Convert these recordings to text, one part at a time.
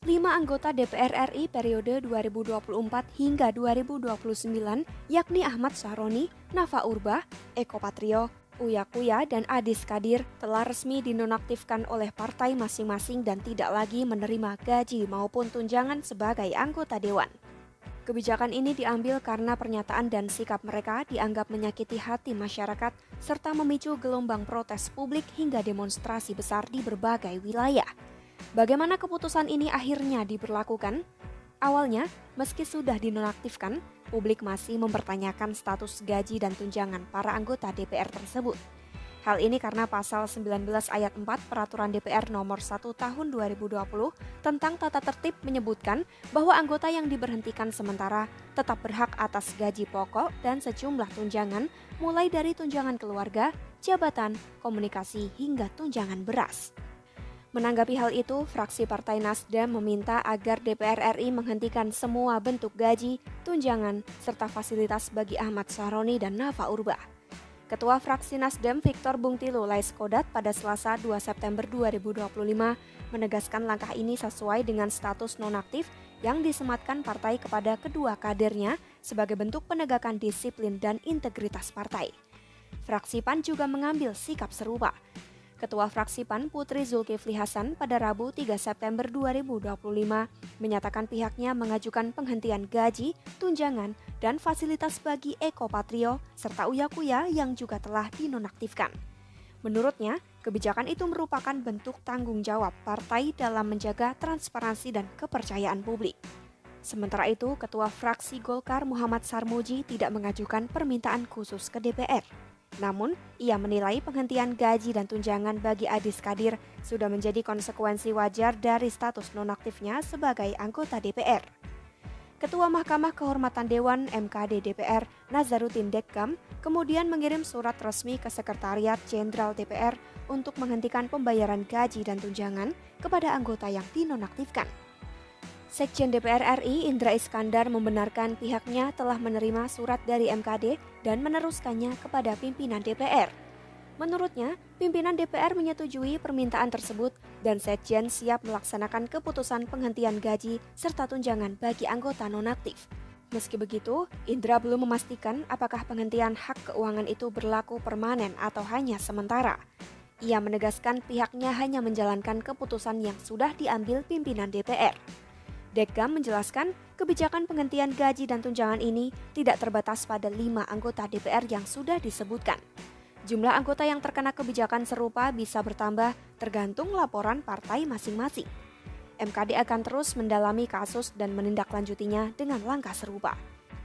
5 anggota DPR RI periode 2024 hingga 2029, yakni Ahmad Sahroni, Nafa Urbah, Eko Patrio, Uya Kuya, dan Adis Kadir telah resmi dinonaktifkan oleh partai masing-masing dan tidak lagi menerima gaji maupun tunjangan sebagai anggota dewan. Kebijakan ini diambil karena pernyataan dan sikap mereka dianggap menyakiti hati masyarakat serta memicu gelombang protes publik hingga demonstrasi besar di berbagai wilayah. Bagaimana keputusan ini akhirnya diberlakukan? Awalnya, meski sudah dinonaktifkan, publik masih mempertanyakan status gaji dan tunjangan para anggota DPR tersebut. Hal ini karena pasal 19 ayat 4 Peraturan DPR nomor 1 tahun 2020 tentang tata tertib menyebutkan bahwa anggota yang diberhentikan sementara tetap berhak atas gaji pokok dan sejumlah tunjangan mulai dari tunjangan keluarga, jabatan, komunikasi hingga tunjangan beras. Menanggapi hal itu, fraksi Partai Nasdem meminta agar DPR RI menghentikan semua bentuk gaji, tunjangan, serta fasilitas bagi Ahmad Sahroni dan Nafa Urbah. Ketua fraksi Nasdem Victor Bungtilo Laiskodat pada Selasa 2 September 2025 menegaskan langkah ini sesuai dengan status nonaktif yang disematkan partai kepada kedua kadernya sebagai bentuk penegakan disiplin dan integritas partai. Fraksi PAN juga mengambil sikap serupa. Ketua fraksi PAN Putri Zulkifli Hasan pada Rabu 3 September 2025 menyatakan pihaknya mengajukan penghentian gaji, tunjangan, dan fasilitas bagi Eko Patrio serta Uya Kuya yang juga telah dinonaktifkan. Menurutnya, kebijakan itu merupakan bentuk tanggung jawab partai dalam menjaga transparansi dan kepercayaan publik. Sementara itu, Ketua fraksi Golkar Muhammad Sarmuji tidak mengajukan permintaan khusus ke DPR. Namun, ia menilai penghentian gaji dan tunjangan bagi Adis Kadir sudah menjadi konsekuensi wajar dari status nonaktifnya sebagai anggota DPR. Ketua Mahkamah Kehormatan Dewan (MKD) DPR, Nazaruddin Dekkam, kemudian mengirim surat resmi ke Sekretariat Jenderal DPR untuk menghentikan pembayaran gaji dan tunjangan kepada anggota yang dinonaktifkan. Sekjen DPR RI Indra Iskandar membenarkan pihaknya telah menerima surat dari MKD dan meneruskannya kepada pimpinan DPR. Menurutnya, pimpinan DPR menyetujui permintaan tersebut dan Sekjen siap melaksanakan keputusan penghentian gaji serta tunjangan bagi anggota nonaktif. Meski begitu, Indra belum memastikan apakah penghentian hak keuangan itu berlaku permanen atau hanya sementara. Ia menegaskan pihaknya hanya menjalankan keputusan yang sudah diambil pimpinan DPR. Dekkam menjelaskan kebijakan penghentian gaji dan tunjangan ini tidak terbatas pada 5 anggota DPR yang sudah disebutkan. Jumlah anggota yang terkena kebijakan serupa bisa bertambah tergantung laporan partai masing-masing. MKD akan terus mendalami kasus dan menindaklanjutinya dengan langkah serupa.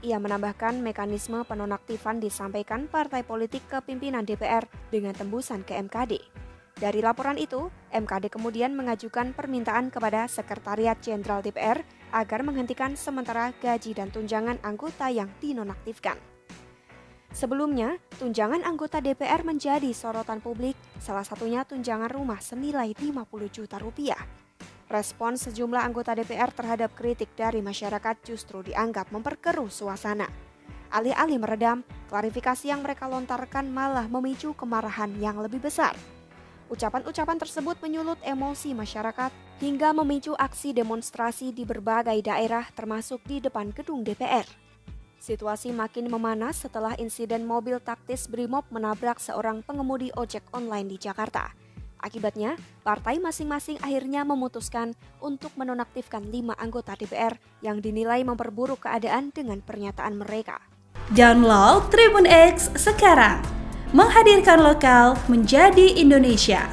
Ia menambahkan mekanisme penonaktifan disampaikan partai politik ke pimpinan DPR dengan tembusan ke MKD. Dari laporan itu, MKD kemudian mengajukan permintaan kepada Sekretariat Jenderal DPR agar menghentikan sementara gaji dan tunjangan anggota yang dinonaktifkan. Sebelumnya, tunjangan anggota DPR menjadi sorotan publik, salah satunya tunjangan rumah senilai 50 juta rupiah. Respon sejumlah anggota DPR terhadap kritik dari masyarakat justru dianggap memperkeruh suasana. Alih-alih meredam, klarifikasi yang mereka lontarkan malah memicu kemarahan yang lebih besar. Ucapan-ucapan tersebut menyulut emosi masyarakat hingga memicu aksi demonstrasi di berbagai daerah termasuk di depan gedung DPR. Situasi makin memanas setelah insiden mobil taktis Brimob menabrak seorang pengemudi ojek online di Jakarta. Akibatnya, partai masing-masing akhirnya memutuskan untuk menonaktifkan 5 anggota DPR yang dinilai memperburuk keadaan dengan pernyataan mereka. Download Tribun X sekarang. Menghadirkan lokal menjadi Indonesia.